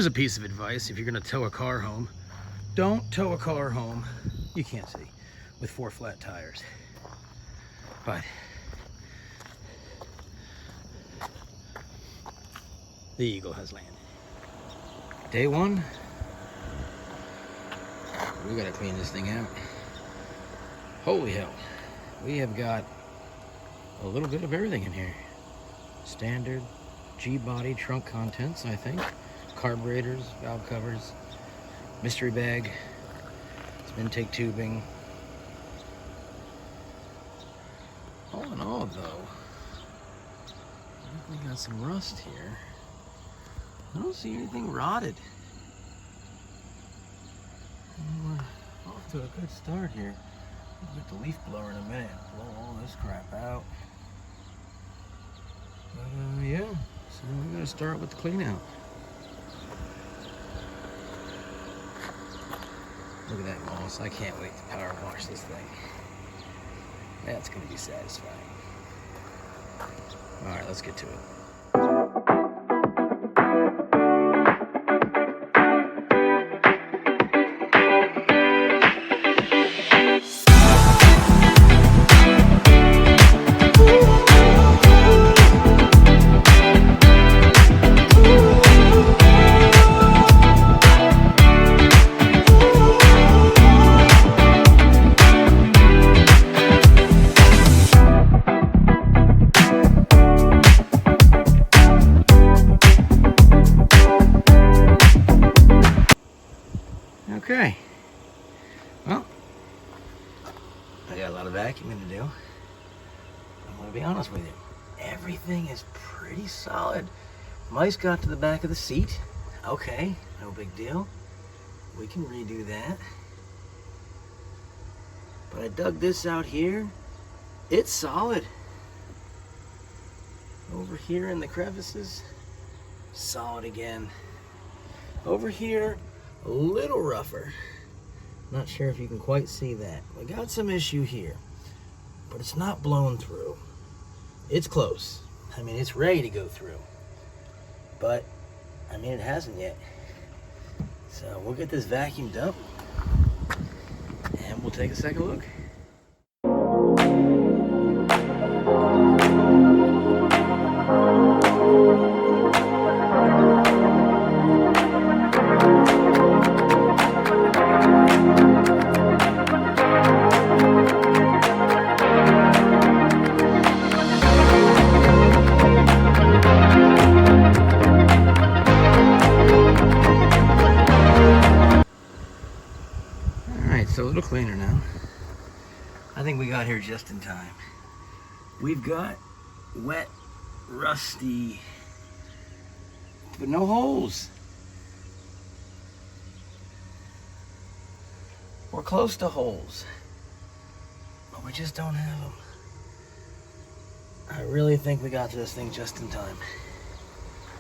a piece of advice if you're going to tow a car home. Don't tow a car home, you can't see, with 4 flat tires. But the Eagle has landed. Day 1. We gotta clean this thing out. Holy hell. We have got a little bit of everything in here. Standard G-body trunk contents, I think. Carburetors, valve covers, mystery bag, some intake tubing. All in all, though, we got some rust here. I don't see anything rotted. We're off to a good start here. We'll get the leaf blower in a minute. Blow all this crap out. But yeah, so we're gonna start with the clean out. Look at that moss. I can't wait to power wash this thing. That's gonna be satisfying. All right, let's get to it. Okay, well, I got a lot of vacuuming to do. I'm gonna be honest with you. Everything is pretty solid. Mice got to the back of the seat. Okay, no big deal. We can redo that. But I dug this out here. It's solid. Over here in the crevices, solid again. Over here, a little rougher. Not sure if you can quite see that. We got some issue here, but it's not blown through. It's close. I mean, it's ready to go through, but I mean, it hasn't yet. So we'll get this vacuumed up and we'll take a second look. So a little cleaner now. I think we got here just in time. We've got wet, rusty, but no holes. We're close to holes, but we just don't have them. I really think we got to this thing just in time.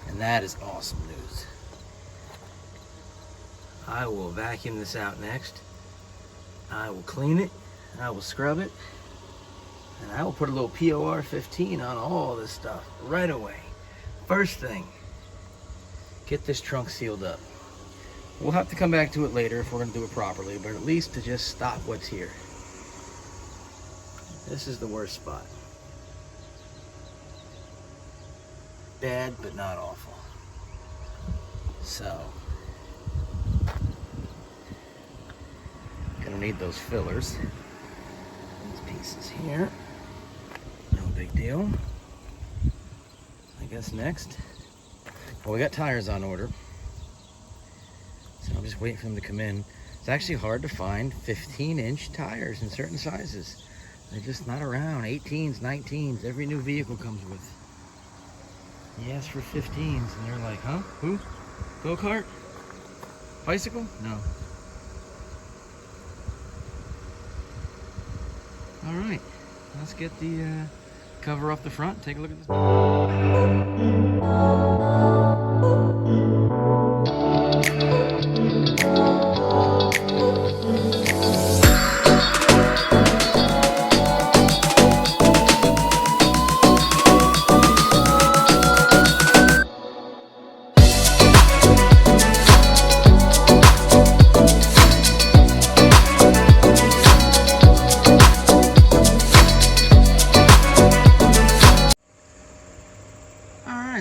And that is awesome news. I will vacuum this out next. I will clean it, I will scrub it, and I will put a little POR 15 on all this stuff right away. First thing, get this trunk sealed up. We'll have to come back to it later if we're going to do it properly, but at least to just stop what's here. This is the worst spot. Bad, but not awful. So, gonna need those fillers. These pieces here. No big deal. I guess next. Well, we got tires on order. So I'm just waiting for them to come in. It's actually hard to find 15-inch tires in certain sizes. They're just not around. 18s, 19s, every new vehicle comes with. You ask for 15s and they're like, huh? Who? Go-kart? Bicycle? No. All right, let's get the cover off the front. Take a look at this.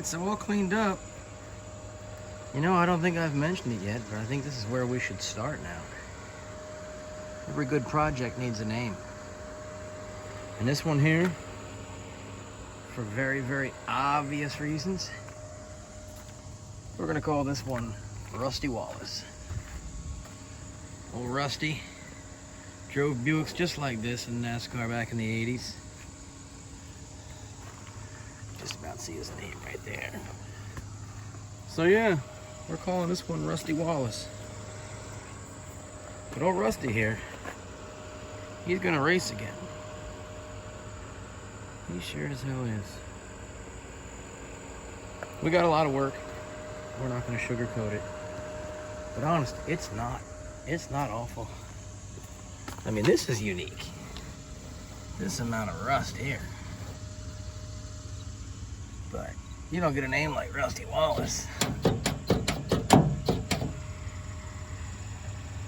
right, so all cleaned up. You know, I don't think I've mentioned it yet, but I think this is where we should start now. Every good project needs a name. And this one here, for very, very obvious reasons, we're gonna call this one Rusty Wallace. Old Rusty drove Buicks just like this in NASCAR back in the 80s. Just about see his name right there. So yeah, we're calling this one Rusty Wallace. But old Rusty here, he's gonna race again. He sure as hell is. We got a lot of work. We're not gonna sugarcoat it. But honestly, it's not awful. I mean, this is unique. This amount of rust here. But you don't get a name like Rusty Wallace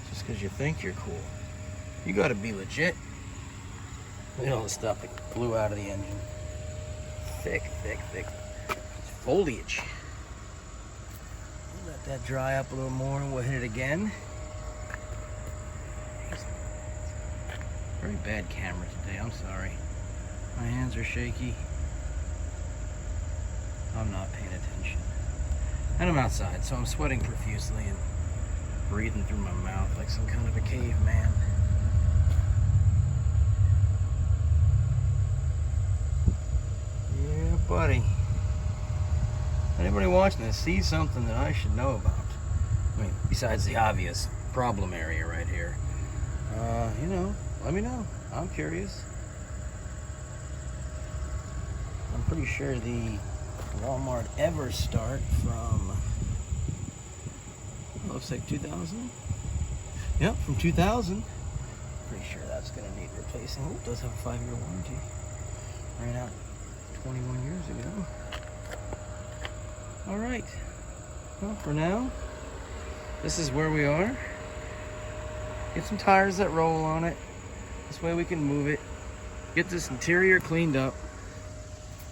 just because you think you're cool. You gotta be legit. Look at all the stuff that flew out of the engine. Thick, thick, thick. It's foliage. Let that dry up a little more and we'll hit it again. Very bad camera today, I'm sorry. My hands are shaky. I'm not paying attention. And I'm outside, so I'm sweating profusely and breathing through my mouth like some kind of a caveman. Yeah, buddy. Anybody watching this sees something that I should know about? I mean, besides the obvious problem area right here. You know, let me know. I'm curious. I'm pretty sure the Walmart ever start from, looks like 2000. Yep, from 2000. Pretty sure that's gonna need replacing. Oh, it does have a 5-year warranty. Ran out 21 years ago. All right. Well, for now, this is where we are. Get some tires that roll on it. This way we can move it. Get this interior cleaned up,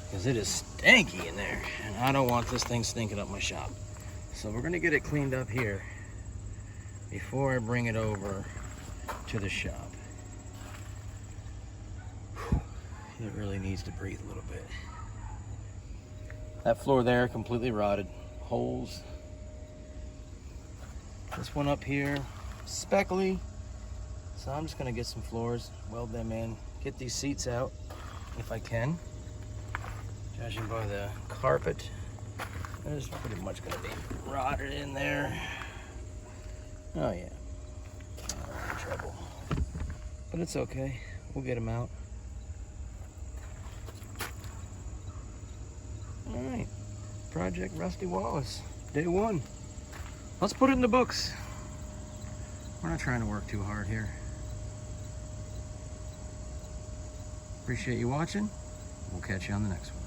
because it is stanky in there, and I don't want this thing stinking up my shop. So we're gonna get it cleaned up here before I bring it over to the shop. Whew. It really needs to breathe a little bit. That floor there, completely rotted. Holes. This one up here, speckly. So I'm just gonna get some floors, weld them in, get these seats out if I can. Judging by the carpet, there's pretty much gonna be rotted in there. Oh yeah, I'm in trouble. But it's okay, we'll get them out. All right, Project Rusty Wallace, day 1. Let's put it in the books. We're not trying to work too hard here. Appreciate you watching. We'll catch you on the next one.